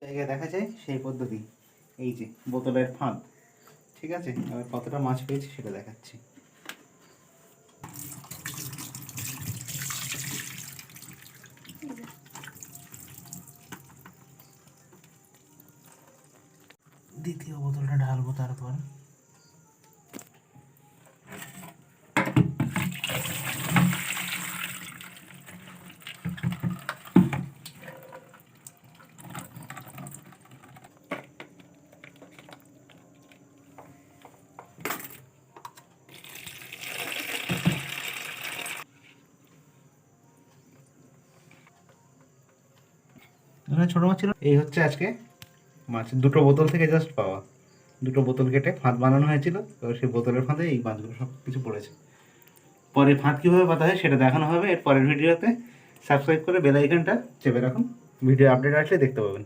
জায়গায় দেখা যায় সেই পদ্ধতি। এই যে বোতলের ফাঁদ, ঠিক আছে। এবার কতটা মাছ পেয়েছি সেটা দেখাচ্ছি। দ্বিতীয় বোতলটা ঢালবো তারপর। ছোটো মাছ ছিল। এই হচ্ছে আজকে মাছ, দুটো বোতল থেকে জাস্ট পাওয়া। দুটো বোতল কেটে ফাঁদ বানানো হয়েছিল, এবার সেই বোতলের ফাঁদে এই মাছগুলো সব কিছু পড়েছে। পরে ফাঁদ কীভাবে পাতা হয় সেটা দেখানো হবে এর পরের ভিডিওতে। সাবস্ক্রাইব করে বেল আইকনটা চেপে রাখুন, ভিডিও আপডেট আসলে দেখতে পাবেন।